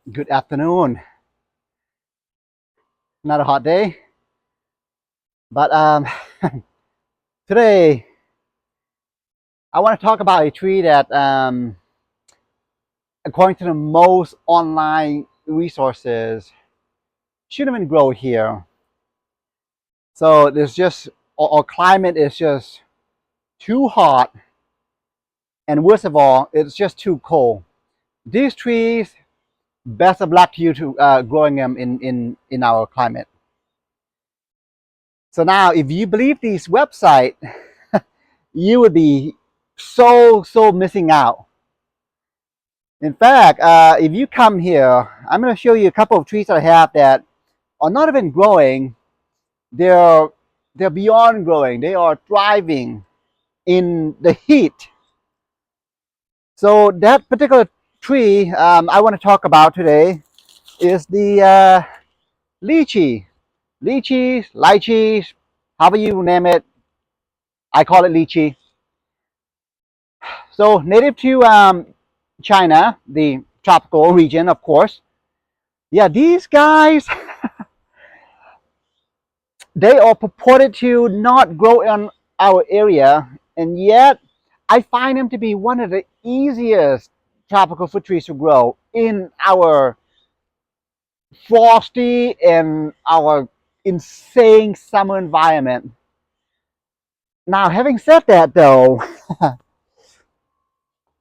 Good afternoon. Not a hot day, but today I want to talk about a tree that, according to the most online resources, shouldn't even grow here. So there's just our climate is just too hot, and worst of all, it's just too cold. These trees, best of luck to you to growing them in our climate. So now, if you believe these website, you would be so missing out. In fact, if you come here, I'm going to show you a couple of trees that I have that are not even growing. They're they're beyond growing. They are thriving in the heat. So that particular tree I want to talk about today is the lychee, lychee, however you name it. I call it lychee. So native to China, the tropical region, of course. Yeah, these guys, they are purported to not grow in our area, and yet I find them to be one of the easiest tropical fruit trees to grow in our frosty and our insane summer environment. Now, having said that, though,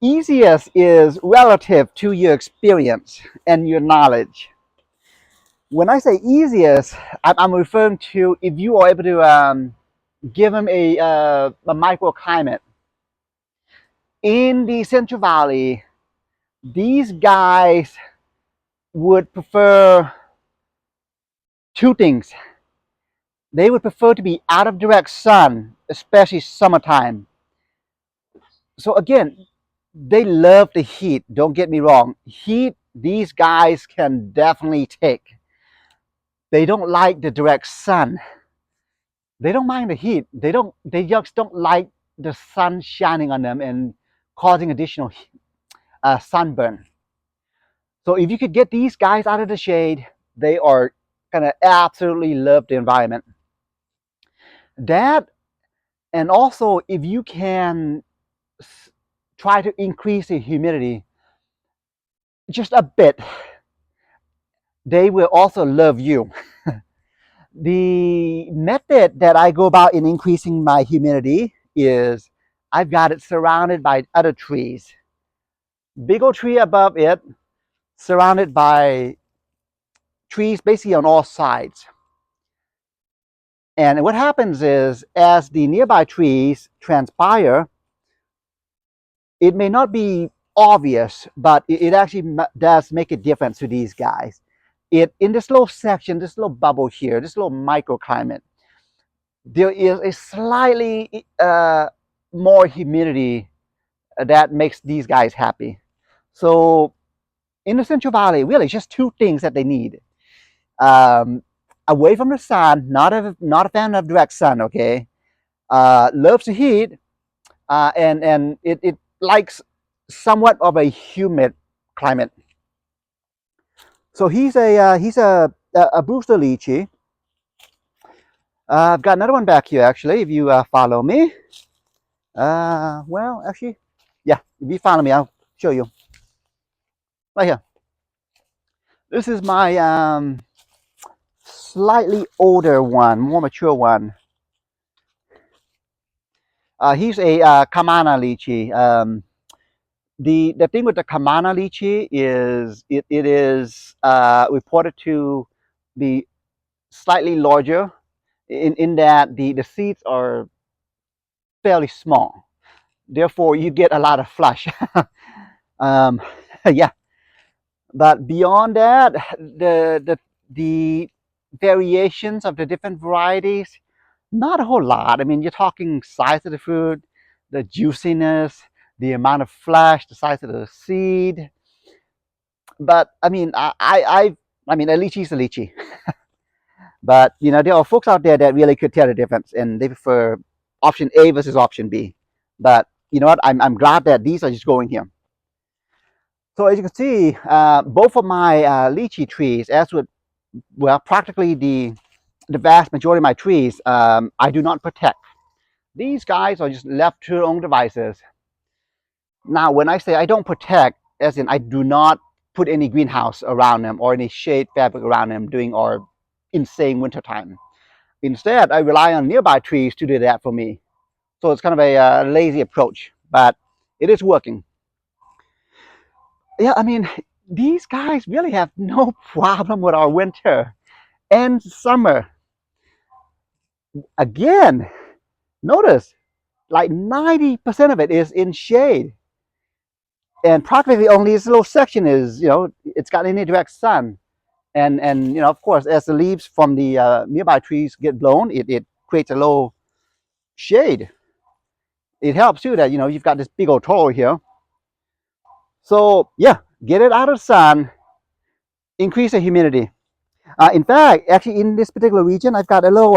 easiest is relative to your experience and your knowledge. When I say easiest, I'm referring to if you are able to give them a microclimate in the Central Valley. These guys would prefer two things. They would prefer to be out of direct sun, especially summertime. So again, they love the heat. Don't get me wrong. Heat, these guys can definitely take. They don't like the direct sun. They don't mind the heat. They just don't like the sun shining on them and causing additional sunburn. So if you could get these guys out of the shade, they are gonna absolutely love the environment. That, and also if you can try to increase the humidity just a bit, they will also love you. The method that I go about in increasing my humidity is I've got it surrounded by other trees. Big old tree above it, surrounded by trees basically on all sides. And what happens is, as the nearby trees transpire, it may not be obvious, but it actually does make a difference to these guys. It in this little section, this little bubble here, this little microclimate, there is a slightly more humidity that makes these guys happy. So in the Central Valley, really, just two things that they need: away from the sun, not a fan of direct sun, okay? Loves the heat, and it likes somewhat of a humid climate. So he's a Brewster lychee. I've got another one back here actually. If you follow me, well, actually, yeah, if you follow me, I'll show you right here. This is my slightly older one, more mature one. He's a Kamana lychee. The thing with the Kamana lychee is it is reported to be slightly larger in that the seeds are fairly small. Therefore, you get a lot of flush. um, yeah, but beyond that, the variations of the different varieties, not a whole lot. I mean, you're talking size of the fruit, the juiciness, the amount of flesh, the size of the seed. But I mean, I mean, a lychee is a lychee. But you know, there are folks out there that really could tell the difference, and they prefer option A versus option B. But you know what? I'm glad that these are just going here. So as you can see, both of my lychee trees, as with, well, practically the vast majority of my trees, I do not protect. These guys are just left to their own devices. Now, when I say I don't protect, as in I do not put any greenhouse around them or any shade fabric around them during our insane wintertime. Instead, I rely on nearby trees to do that for me. So it's kind of a lazy approach, but it is working. Yeah, I mean, these guys really have no problem with our winter and summer. Again, notice like 90% of it is in shade. And practically only this little section is, it's got any direct sun. And of course, as the leaves from the nearby trees get blown, it creates a low shade. It helps too that, you've got this big old tall here. So yeah, get it out of the sun, increase the humidity. In fact, actually in this particular region, I've got a little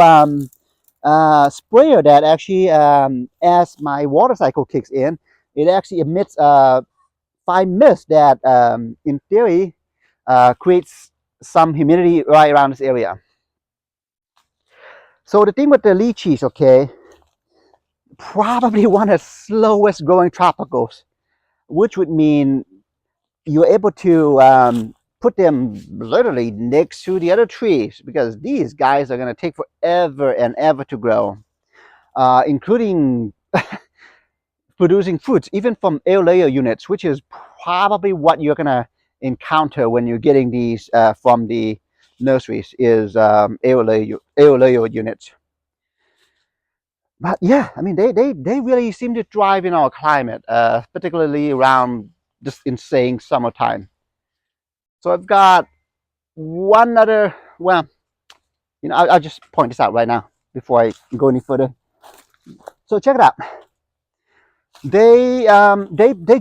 sprayer that actually, as my water cycle kicks in, it actually emits fine mist that, in theory, creates some humidity right around this area. So the thing with the lychees, okay, probably one of the slowest growing tropicals, which would mean you're able to put them literally next to the other trees, because these guys are going to take forever and ever to grow, including producing fruits, even from air layer units, which is probably what you're going to encounter when you're getting these from the nurseries, is air layer units. But yeah, I mean, they really seem to thrive in our climate, particularly around this insane summertime. So I've got one other, well, I'll just point this out right now before I go any further. So check it out. They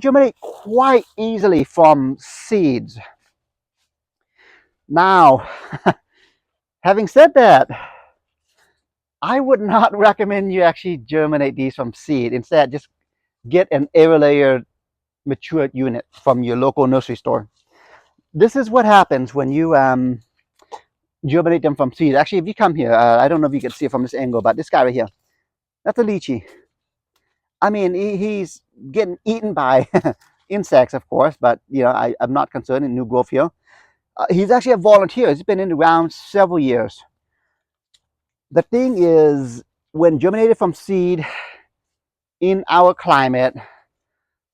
germinate quite easily from seeds. Now, having said that, I would not recommend you actually germinate these from seed. Instead, just get an air layer matured unit from your local nursery store. This is what happens when you germinate them from seed. Actually, if you come here, I don't know if you can see it from this angle, but this guy right here, that's a lychee. I mean, he's getting eaten by insects, of course, but I'm not concerned in new growth here. He's actually a volunteer. He's been in the ground several years. The thing is, when germinated from seed in our climate,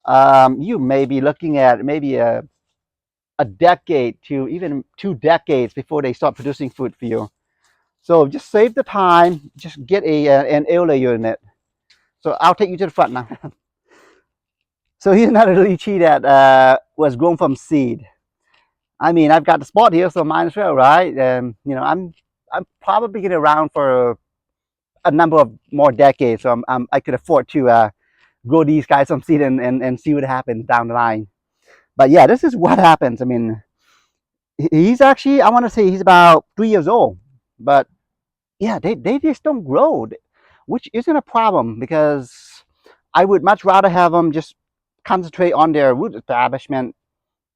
you may be looking at maybe a decade to even 2 decades before they start producing fruit for you. So just save the time. Just get an air layer unit. So I'll take you to the front now. So here's another lychee that was grown from seed. I mean, I've got the spot here, so might as well, right? I'm probably getting around for a number of more decades, so I could afford to grow these guys from seed and see what happens down the line. But yeah, this is what happens. I mean, he's actually, I want to say he's about 3 years old, but yeah, they just don't grow, which isn't a problem, because I would much rather have them just concentrate on their root establishment,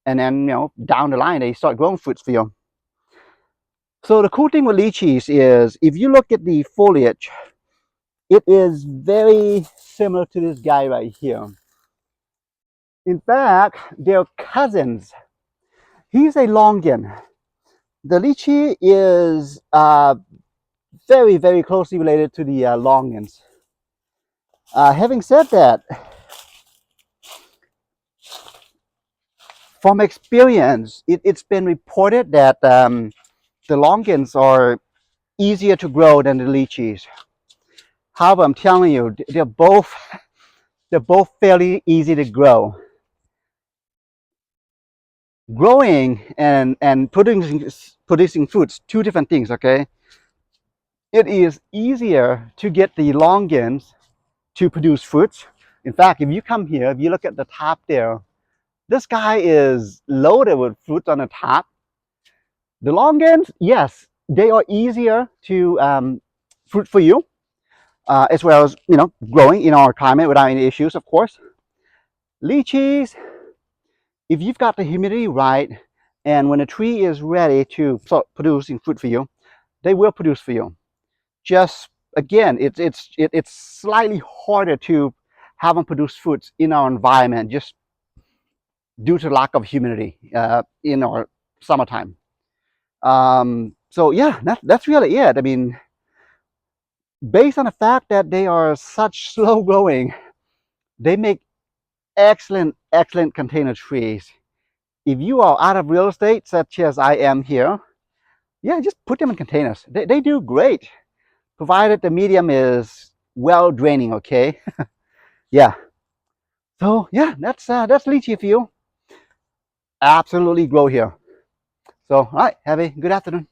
and then down the line they start growing fruits for you. So the cool thing with lychees is, if you look at the foliage, it is very similar to this guy right here. In fact, they're cousins. He's a longan. The lychee is very, very closely related to the longans. Having said that, from experience, it's been reported that the longans are easier to grow than the lychees. However, I'm telling you, they're both fairly easy to grow. Growing and producing fruits, two different things. Okay, it is easier to get the longans to produce fruits. In fact, if you come here, if you look at the top there, this guy is loaded with fruits on the top. The longans, yes, they are easier to fruit for you, as well as growing in our climate without any issues, of course. Lychees, if you've got the humidity right, and when a tree is ready to start producing fruit for you, they will produce for you. Just again, it's slightly harder to have them produce fruits in our environment just due to lack of humidity in our summertime. So yeah, that's really it. I mean, based on the fact that they are such slow growing, they make excellent container trees. If you are out of real estate, such as I am here, yeah, just put them in containers. They do great, provided the medium is well draining. Okay, yeah. So yeah, that's lychee for you. Absolutely grow here. So all right, have a good afternoon.